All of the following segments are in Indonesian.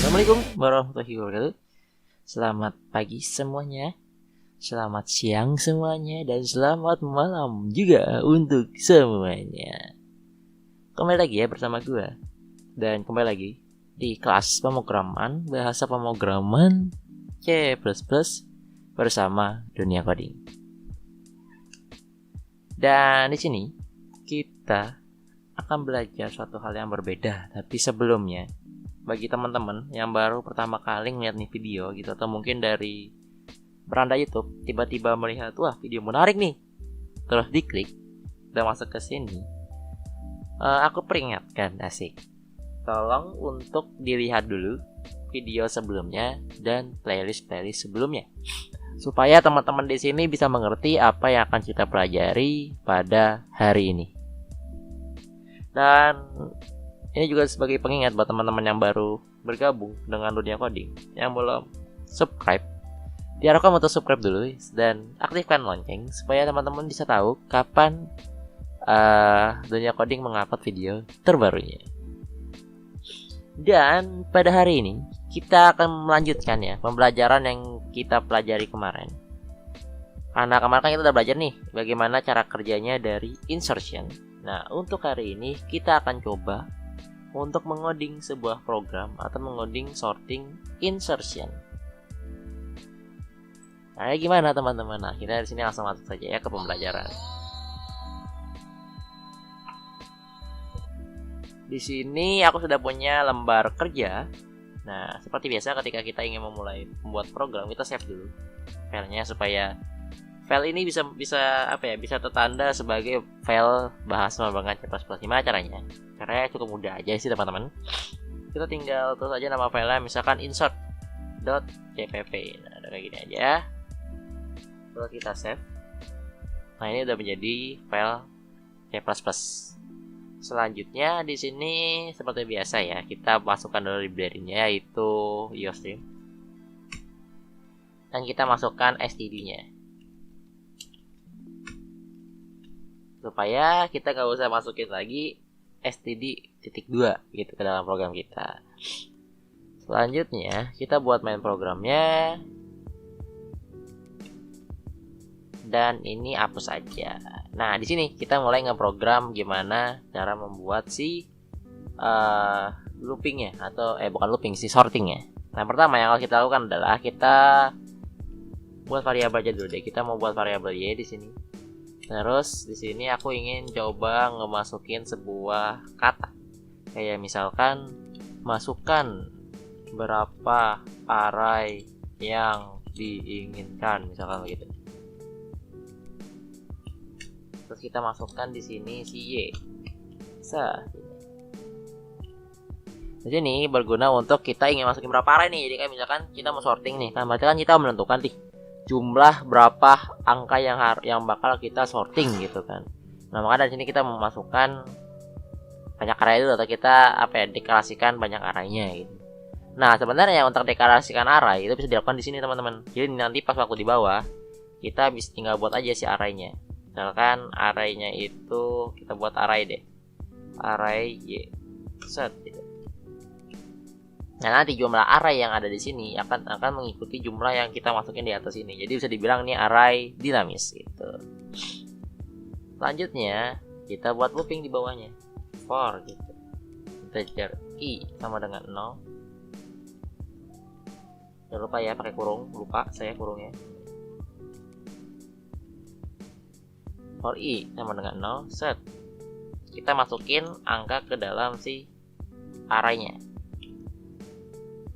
Assalamualaikum warahmatullahi wabarakatuh. Selamat pagi semuanya, selamat siang semuanya, dan selamat malam juga untuk semuanya. Kembali lagi ya bersama gue. Dan kembali lagi di kelas pemrograman, bahasa pemrograman C++ bersama Dunia Coding. Dan di sini kita akan belajar suatu hal yang berbeda. Tapi sebelumnya, bagi teman-teman yang baru pertama kali ngeliat nih video gitu, atau mungkin dari beranda YouTube tiba-tiba melihat, wah video menarik nih, terus diklik dan masuk ke sini, aku peringatkan, asik, tolong untuk dilihat dulu video sebelumnya dan playlist sebelumnya, supaya teman-teman di sini bisa mengerti apa yang akan kita pelajari pada hari ini. Dan ini juga sebagai pengingat buat teman-teman yang baru bergabung dengan Dunia Coding yang belum subscribe, diharapkan untuk subscribe dulu dan aktifkan lonceng supaya teman-teman bisa tahu kapan Dunia Coding mengupload video terbarunya. Dan pada hari ini kita akan melanjutkan ya pembelajaran yang kita pelajari kemarin. Karena kemarin kan kita udah belajar nih bagaimana cara kerjanya dari insertion. Nah, untuk hari ini kita akan coba untuk mengoding sebuah program atau mengoding sorting insertion. Nah, gimana teman-teman? Nah, kita di sini langsung masuk saja ya ke pembelajaran. Di sini aku sudah punya lembar kerja. Nah, seperti biasa ketika kita ingin memulai membuat program, kita save dulu filenya supaya file ini bisa tertanda sebagai file bahasa pemrograman C++. Gimana caranya? Caranya cukup mudah aja sih teman-teman. Kita tinggal tulis aja nama filenya, misalkan insert.cpp. Nah, kayak gini aja. Lalu kita save. Nah, ini udah menjadi file C++. Selanjutnya di sini seperti biasa ya, kita masukkan dulu library-nya yaitu iostream. Dan kita masukkan std-nya. Supaya kita gak usah masukin lagi std.2 gitu ke dalam program kita. Selanjutnya kita buat main programnya, dan ini hapus aja. Nah, di sini kita mulai ngeprogram gimana cara membuat si loopingnya atau bukan looping, si sortingnya. Nah, pertama yang harus kita lakukan adalah kita buat variabel aja dulu deh. Kita mau buat variabel y di sini. Terus di sini aku ingin coba ngemasukin sebuah kata. Kayak misalkan masukkan berapa array yang diinginkan, misalkan begitu. Terus kita masukkan di sini si y. Jadi ini berguna untuk kita ingin masukin berapa array nih. Jadi kayak misalkan kita mau sorting nih, kan berarti kan kita menentukan nih jumlah berapa angka yang bakal kita sorting gitu kan. Nah, maka dari sini kita memasukkan banyak array itu, atau kita deklarasikan banyak arraynya gitu. Nah, sebenarnya untuk deklarasikan array itu bisa dilakukan di sini teman-teman. Jadi nanti pas waktu di bawah kita bisa tinggal buat aja si arraynya. Misalkan arraynya itu kita buat array deh, array y set gitu. Nah, nanti jumlah array yang ada di sini akan mengikuti jumlah yang kita masukin di atas ini. Jadi bisa dibilang ini array dinamis gitu. Selanjutnya kita buat looping di bawahnya, for gitu. Integer i sama dengan 0. Jangan lupa ya pakai kurung, lupa saya kurungnya. For i sama dengan 0 set. Kita masukin angka ke dalam si arraynya.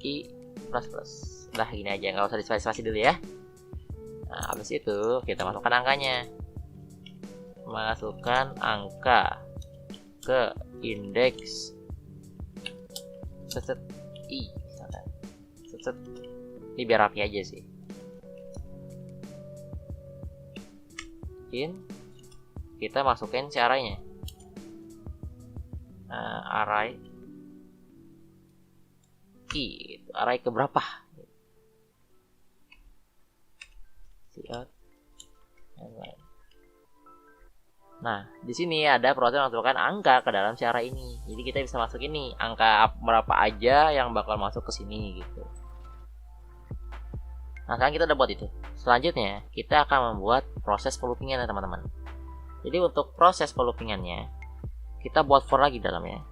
I plus. Udah gini aja, nggak usah dispesifikasi dulu ya. Nah, habis itu kita masukkan angkanya. Masukkan angka ke indeks set i. Set. Ini biar rapi aja sih. Kita masukin si arraynya. Array i, array keberapa? Si out. Nah, di sini ada proses memasukkan angka ke dalam si array ini. Jadi kita bisa masukin nih angka berapa aja yang bakal masuk ke sini gitu. Nah, sekarang kita udah buat itu. Selanjutnya, kita akan membuat proses loopingannya teman-teman. Jadi untuk proses loopingannya, kita buat for lagi dalamnya.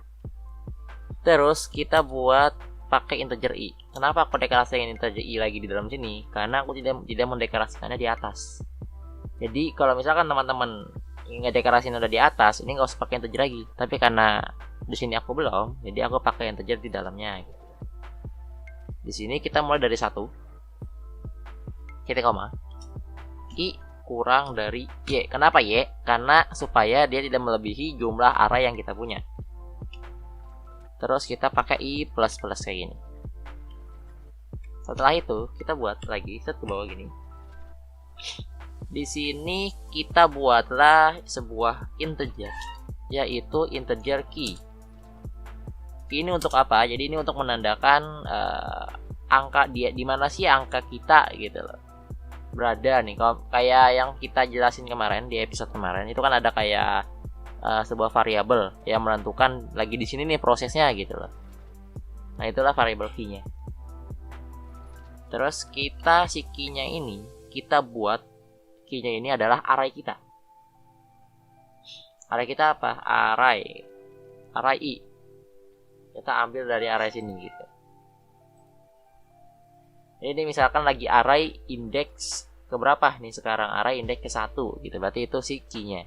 Terus kita buat pakai integer i. Kenapa aku deklarasikan integer i lagi di dalam sini? Karena aku tidak mendeklarasikannya di atas. Jadi kalau misalkan teman-teman ngedeklarasiin udah di atas, ini nggak usah pakai integer lagi. Tapi karena di sini aku belum, jadi aku pakai integer di dalamnya. Di sini kita mulai dari 1, titik koma, i kurang dari y. Kenapa y? Karena supaya dia tidak melebihi jumlah array yang kita punya. Terus kita pakai i plus plus kayak gini. Setelah itu kita buat lagi set ke bawah gini. Di sini kita buatlah sebuah integer, yaitu integer key. Ini untuk apa? Jadi ini untuk menandakan angka dia di mana sih angka kita gitu loh. Berada nih, kalau kayak yang kita jelasin kemarin di episode kemarin, itu kan ada kayak sebuah variabel yang menentukan lagi di sini nih prosesnya gitu loh. Nah, itulah variabel key-nya. Terus kita si key-nya ini kita buat key-nya ini adalah array kita. Array kita apa? Array i. Kita ambil dari array sini gitu. Ini misalkan lagi array index ke berapa nih sekarang? Array index ke 1 gitu. Berarti itu si key-nya.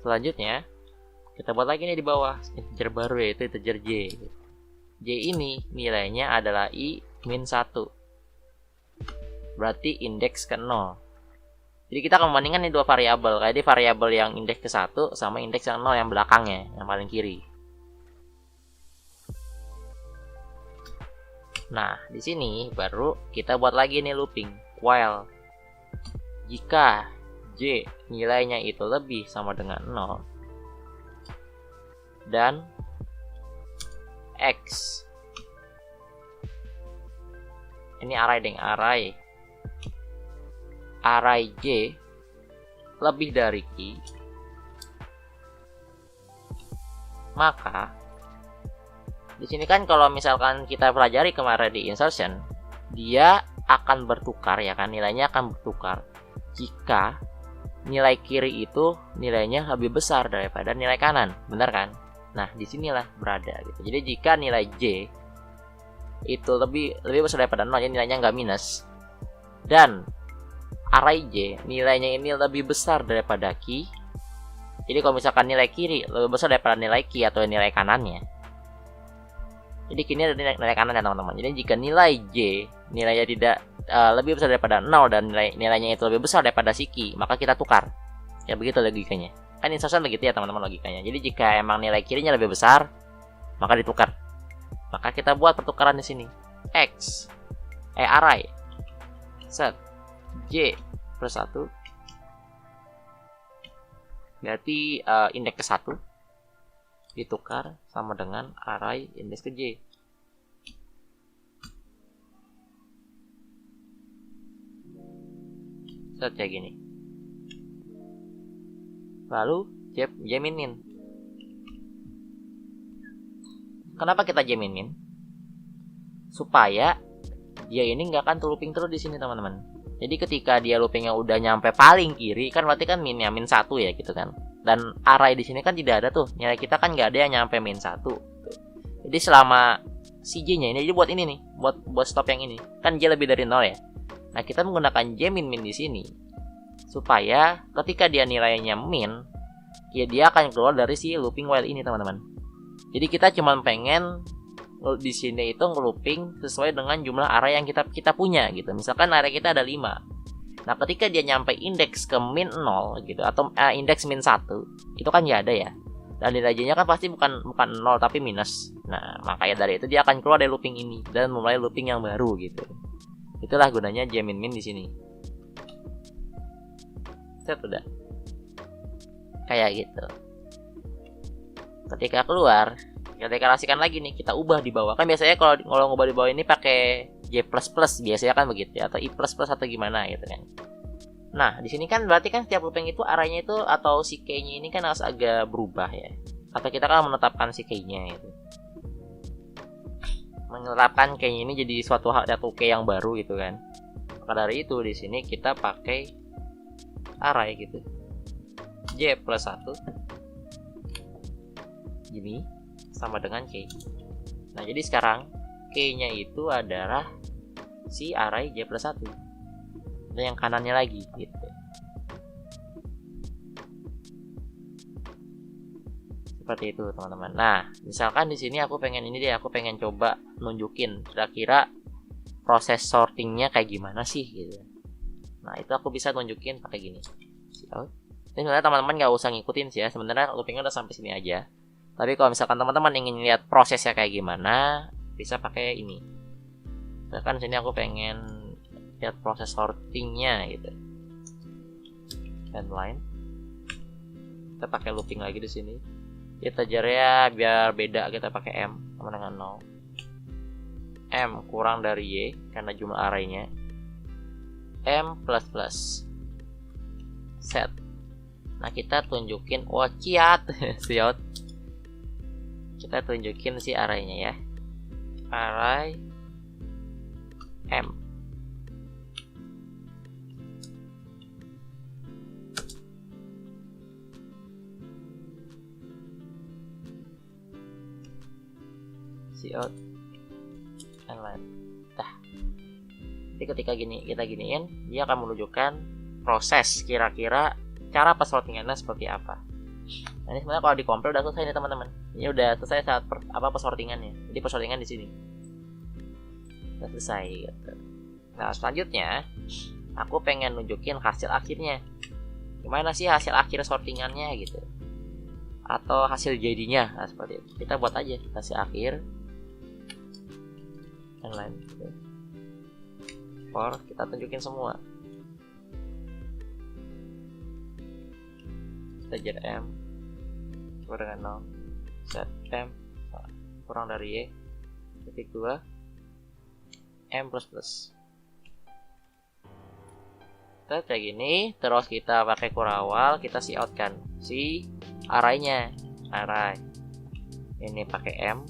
Selanjutnya kita buat lagi nih di bawah integer baru, yaitu integer j. J ini nilainya adalah i min 1. Berarti indeks ke 0. Jadi kita akan membandingkan nih dua variabel. Kayak di variabel yang indeks ke 1 sama indeks yang 0 yang belakangnya, yang paling kiri. Nah, di sini baru kita buat lagi nih looping while jika j nilainya itu lebih sama dengan 0 dan x. Ini array j lebih dari key, maka di sini kan kalau misalkan kita pelajari kemarin di insertion, dia akan bertukar ya kan, nilainya akan bertukar jika nilai kiri itu nilainya lebih besar daripada nilai kanan, benar kan? Nah, disinilah berada gitu. Jadi jika nilai j itu lebih besar daripada 0, jadi nilainya nggak minus, dan array j nilainya ini lebih besar daripada key, jadi kalau misalkan nilai kiri lebih besar daripada nilai key atau nilai kanannya, jadi kini ada nilai kanan ya teman-teman. Jadi jika nilai j nilainya tidak lebih besar daripada 0 dan nilainya itu lebih besar daripada si key, maka kita tukar. Ya begitu logikanya. Kan insertion begitu ya teman-teman logikanya. Jadi jika emang nilai kirinya lebih besar, maka ditukar. Maka kita buat pertukaran di sini. Array set j plus 1 berarti indeks ke 1 ditukar sama dengan array indeks ke j. Set kayak gini. Lalu j min. Kenapa kita j min? Supaya dia ini nggak akan looping terus di sini teman-teman. Jadi ketika dia loopingnya udah nyampe paling kiri, kan berarti kan min 1 ya gitu kan. Dan array di sini kan tidak ada tuh, nilai kita kan nggak ada yang nyampe min 1. Jadi selama si j-nya ini, jadi buat ini nih, buat stop yang ini, kan j lebih dari 0 ya. Nah, kita menggunakan j min di sini supaya ketika dia nilainya min, ya dia akan keluar dari si looping while ini teman-teman. Jadi kita cuma pengen di sini itu ngelooping sesuai dengan jumlah array yang kita punya gitu. Misalkan array kita ada 5. Nah, ketika dia nyampe indeks ke min 0 gitu atau indeks min 1, itu kan ya ada ya. Dan nilai j-nya kan pasti bukan 0 tapi minus. Nah, makanya dari itu dia akan keluar dari looping ini dan memulai looping yang baru gitu. Itulah gunanya j min di sini. Set udah. Kayak gitu. Ketika keluar, kita deklarasikan lagi nih, kita ubah di bawah. Kan biasanya kalau ngubah di bawah ini pakai j++ biasanya kan begitu ya, atau i++ atau gimana gitu kan. Nah, di sini kan berarti kan setiap looping itu arahnya itu atau si key-nya ini kan harus agak berubah ya. Atau kita kan menetapkan si key-nya itu. Menetapkan key-nya ini jadi suatu key yang baru gitu kan. Maka dari itu di sini kita pakai array gitu. J plus 1 gini sama dengan key. Nah, jadi sekarang key-nya itu adalah si array J plus 1. Dan yang kanannya lagi gitu. Seperti itu teman-teman. Nah, misalkan di sini aku pengen ini deh, aku pengen coba nunjukin kira-kira proses sortingnya kayak gimana sih gitu. Nah, itu aku bisa nunjukin pakai gini. Ini sebenarnya teman-teman nggak usah ngikutin sih ya. Sebenarnya loopingnya udah sampai sini aja. Tapi kalau misalkan teman-teman ingin lihat prosesnya kayak gimana, bisa pakai ini. Misalkan sini aku pengen lihat proses sortingnya gitu. Line. Kita pakai looping lagi di sini. Integernya biar beda kita pakai M sama dengan 0. M kurang dari Y karena jumlah arraynya. M plus plus. Set. Nah, kita tunjukin ciat. Siot. Kita tunjukin si arraynya ya. Array M. Out and line. Jadi ketika kita giniin, dia akan menunjukkan proses kira-kira cara pesortingannya seperti apa. Nah, ini sebenarnya kalau dikompil udah selesai nih teman-teman. Ini udah selesai saat pesortingannya. Jadi pesortingan di sini udah selesai gitu. Nah, selanjutnya aku pengen nunjukin hasil akhirnya. Gimana sih hasil akhir sortingannya gitu, atau hasil jadinya. Nah, seperti itu. Kita buat aja hasil akhir lain gitu. Kita tunjukin semua. Kita jar M kurang dengan 0, set M kurang dari Y titik 2 M plus plus. Kita kayak gini, terus kita pakai kurawal, kita out kan si arraynya. Array ini pakai M.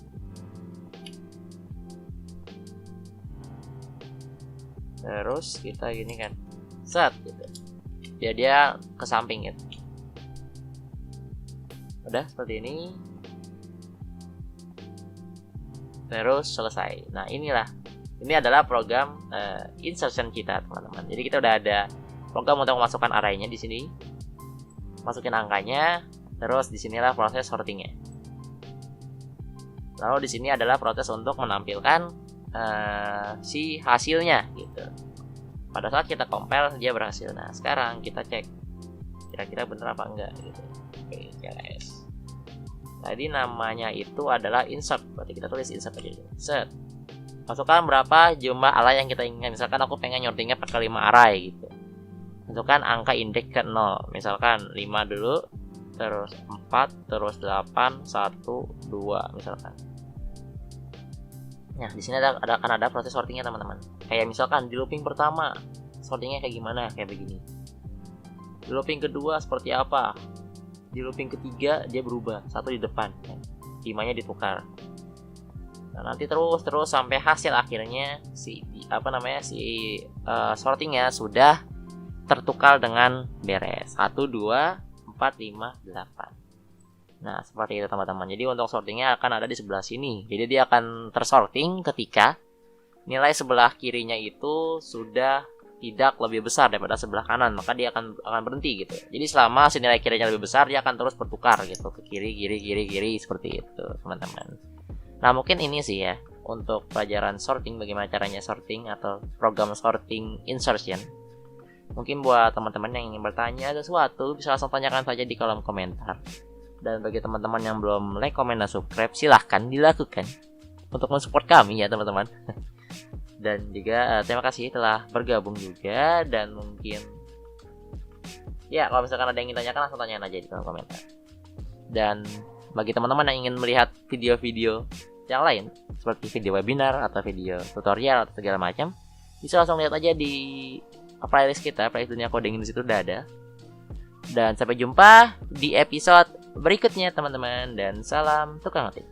Terus kita gini kan, set gitu. Dia ke samping gitu. Udah seperti ini. Terus selesai. Nah, ini adalah program insertion kita teman-teman. Jadi kita udah ada program untuk memasukkan arraynya di sini. Masukin angkanya, terus di sinilah proses sortingnya. Lalu di sini adalah proses untuk menampilkan si hasilnya gitu. Pada saat kita compile dia berhasil. Nah, sekarang kita cek kira-kira bener apa enggak gitu. Oke, guys. Tadi namanya itu adalah insert. Berarti kita tulis insert aja. Insert. Masukkan berapa jumlah array yang kita inginkan. Misalkan aku pengen nyortingnya pakai 5 array gitu. Masukkan angka indeks ke 0. Misalkan 5 dulu, terus 4, terus 8, 1, 2 misalkan. Nah, di sini akan ada proses sortingnya teman-teman. Kayak misalkan di looping pertama sortingnya kayak gimana, kayak begini. Di looping kedua seperti apa? Di looping ketiga dia berubah, 1 di depan, 5-nya ditukar. Nah, nanti terus sampai hasil akhirnya si sortingnya sudah tertukar dengan beres. 1, 2, 4, 5, 8. Nah, seperti itu teman-teman. Jadi untuk sortingnya akan ada di sebelah sini. Jadi dia akan tersorting ketika nilai sebelah kirinya itu sudah tidak lebih besar daripada sebelah kanan, maka dia akan berhenti gitu. Jadi selama si nilai kirinya lebih besar, dia akan terus bertukar gitu ke kiri seperti itu, teman-teman. Nah, mungkin ini sih ya untuk pelajaran sorting, bagaimana caranya sorting atau program sorting insertion. Mungkin buat teman-teman yang ingin bertanya sesuatu bisa langsung tanyakan saja di kolom komentar. Dan bagi teman-teman yang belum like, comment, dan subscribe, silahkan dilakukan untuk mensupport kami ya teman-teman. Dan juga terima kasih telah bergabung juga. Dan mungkin ya kalau misalkan ada yang ingin tanyakan langsung tanyakan aja di kolom komentar. Dan bagi teman-teman yang ingin melihat video-video yang lain seperti video webinar atau video tutorial atau segala macam, bisa langsung lihat aja di playlist kita, playlist dunia coding di situ udah ada. Dan sampai jumpa di episode berikutnya teman-teman, dan salam tukang ngetik.